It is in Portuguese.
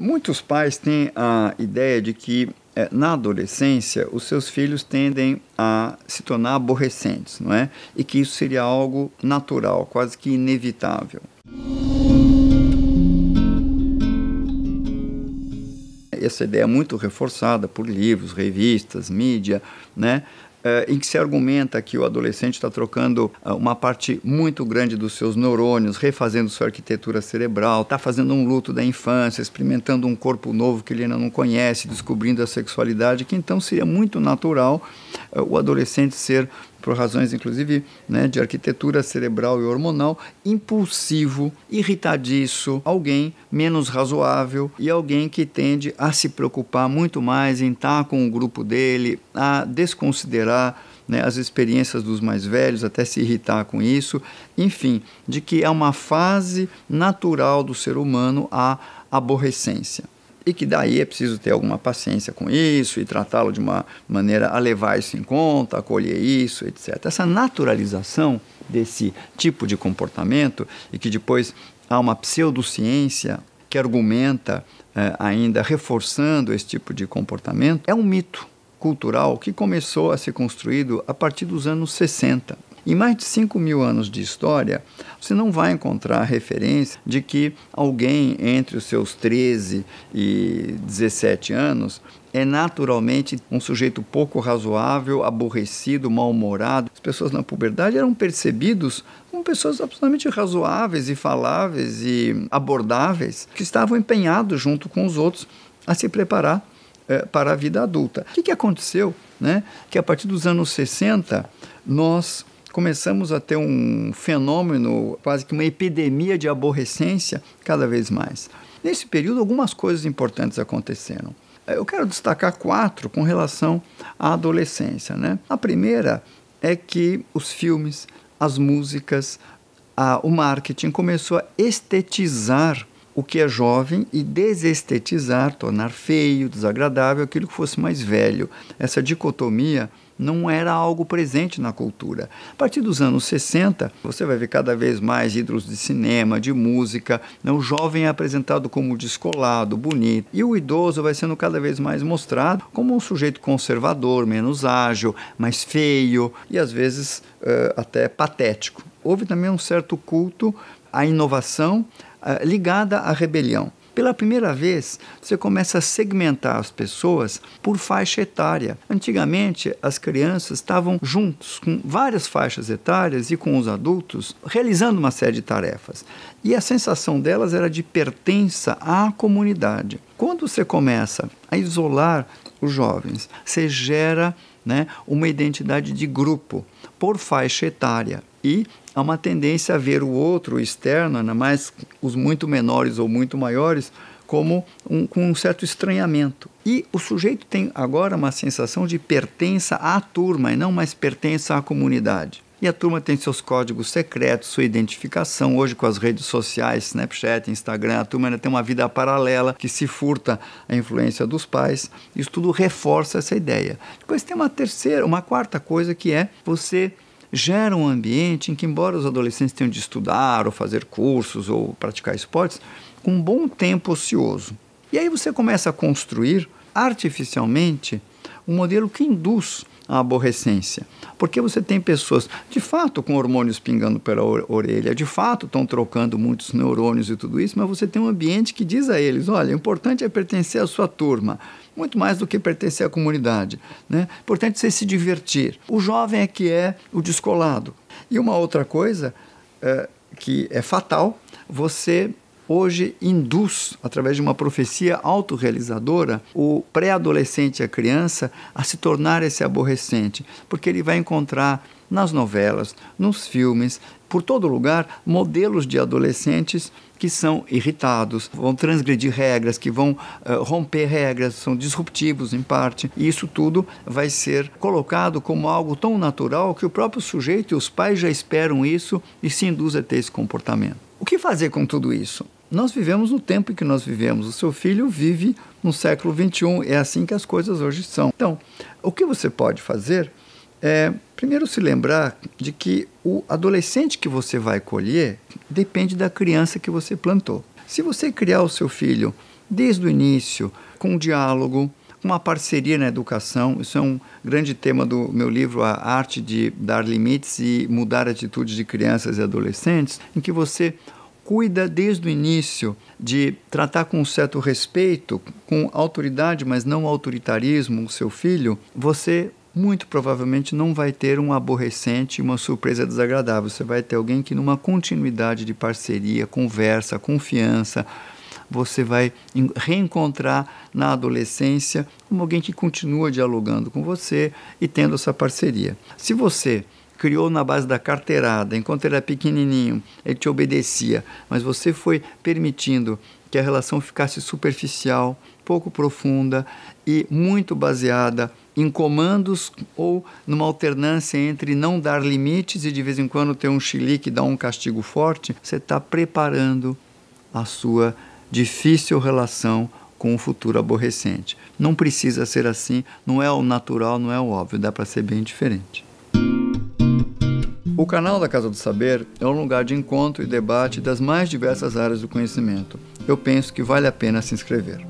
Muitos pais têm a ideia de que na adolescência os seus filhos tendem a se tornar aborrecentes, não é? E que isso seria algo natural, quase que inevitável. Essa ideia é muito reforçada por livros, revistas, mídia, né? Em que se argumenta que o adolescente está trocando uma parte muito grande dos seus neurônios, refazendo sua arquitetura cerebral, está fazendo um luto da infância, experimentando um corpo novo que ele ainda não conhece, descobrindo a sexualidade, que então seria muito natural o adolescente ser, por razões inclusive de arquitetura cerebral e hormonal, impulsivo, irritadiço, alguém menos razoável e alguém que tende a se preocupar muito mais em estar com o grupo dele, a desconsiderar as experiências dos mais velhos, até se irritar com isso, enfim, de que é uma fase natural do ser humano a aborrecência. E que daí é preciso ter alguma paciência com isso e tratá-lo de uma maneira a levar isso em conta, acolher isso, etc. Essa naturalização desse tipo de comportamento e que depois há uma pseudociência que argumenta ainda reforçando esse tipo de comportamento, é um mito cultural que começou a ser construído a partir dos anos 60. Em mais de 5.000 anos de história, você não vai encontrar referência de que alguém entre os seus 13 e 17 anos é naturalmente um sujeito pouco razoável, aborrecido, mal-humorado. As pessoas na puberdade eram percebidos como pessoas absolutamente razoáveis e faláveis e abordáveis, que estavam empenhados junto com os outros a se preparar para a vida adulta. O que aconteceu? Que a partir dos anos 60, nós começamos a ter um fenômeno, quase que uma epidemia de aborrecência cada vez mais. Nesse período, algumas coisas importantes aconteceram. Eu quero destacar 4 com relação à adolescência. A primeira é que os filmes, as músicas, o marketing começou a estetizar o que é jovem e desestetizar, tornar feio, desagradável aquilo que fosse mais velho. Essa dicotomia não era algo presente na cultura. A partir dos anos 60, você vai ver cada vez mais ídolos de cinema, de música. O jovem é apresentado como descolado, bonito, e o idoso vai sendo cada vez mais mostrado como um sujeito conservador, menos ágil, mais feio e às vezes até patético. Houve também um certo culto à inovação ligada à rebelião. Pela primeira vez, você começa a segmentar as pessoas por faixa etária. Antigamente, as crianças estavam juntos com várias faixas etárias e com os adultos, realizando uma série de tarefas. E a sensação delas era de pertença à comunidade. Quando você começa a isolar os jovens, você gera uma identidade de grupo por faixa etária. E há uma tendência a ver o outro, o externo, ainda mais os muito menores ou muito maiores, com um certo estranhamento. E o sujeito tem agora uma sensação de pertença à turma e não mais pertença à comunidade. E a turma tem seus códigos secretos, sua identificação. Hoje, com as redes sociais, Snapchat, Instagram, a turma ainda tem uma vida paralela que se furta a influência dos pais. Isso tudo reforça essa ideia. Depois tem uma quarta coisa, que é você gera um ambiente em que, embora os adolescentes tenham de estudar ou fazer cursos ou praticar esportes, com um bom tempo ocioso. E aí você começa a construir artificialmente um modelo que induz a aborrecência. Porque você tem pessoas, de fato, com hormônios pingando pela orelha, de fato estão trocando muitos neurônios e tudo isso, mas você tem um ambiente que diz a eles: olha, o importante é pertencer à sua turma, muito mais do que pertencer à comunidade. Importante você se divertir. O jovem é que é o descolado. E uma outra coisa que é fatal, você hoje induz, através de uma profecia autorrealizadora, o pré-adolescente e a criança a se tornar esse aborrecente, porque ele vai encontrar nas novelas, nos filmes, por todo lugar, modelos de adolescentes que são irritados, vão transgredir regras, que vão romper regras, são disruptivos em parte, e isso tudo vai ser colocado como algo tão natural que o próprio sujeito e os pais já esperam isso e se induz a ter esse comportamento. O que fazer com tudo isso? Nós vivemos no tempo em que nós vivemos. O seu filho vive no século XXI. É assim que as coisas hoje são. Então, o que você pode fazer é, primeiro, se lembrar de que o adolescente que você vai colher depende da criança que você plantou. Se você criar o seu filho desde o início, com um diálogo, uma parceria na educação. Isso é um grande tema do meu livro, A Arte de Dar Limites e Mudar Atitudes de Crianças e Adolescentes, em que você cuida desde o início de tratar com um certo respeito, com autoridade, mas não autoritarismo, o seu filho. Você muito provavelmente não vai ter um aborrecente, uma surpresa desagradável. Você vai ter alguém que, numa continuidade de parceria, conversa, confiança, você vai reencontrar na adolescência como alguém que continua dialogando com você e tendo essa parceria. Se você criou na base da carteirada, enquanto ele era pequenininho, ele te obedecia, mas você foi permitindo que a relação ficasse superficial, pouco profunda e muito baseada em comandos ou numa alternância entre não dar limites e de vez em quando ter um chilique e dar um castigo forte, você está preparando a sua difícil relação com o futuro aborrecente. Não precisa ser assim, não é o natural, não é o óbvio, dá para ser bem diferente. O canal da Casa do Saber é um lugar de encontro e debate das mais diversas áreas do conhecimento. Eu penso que vale a pena se inscrever.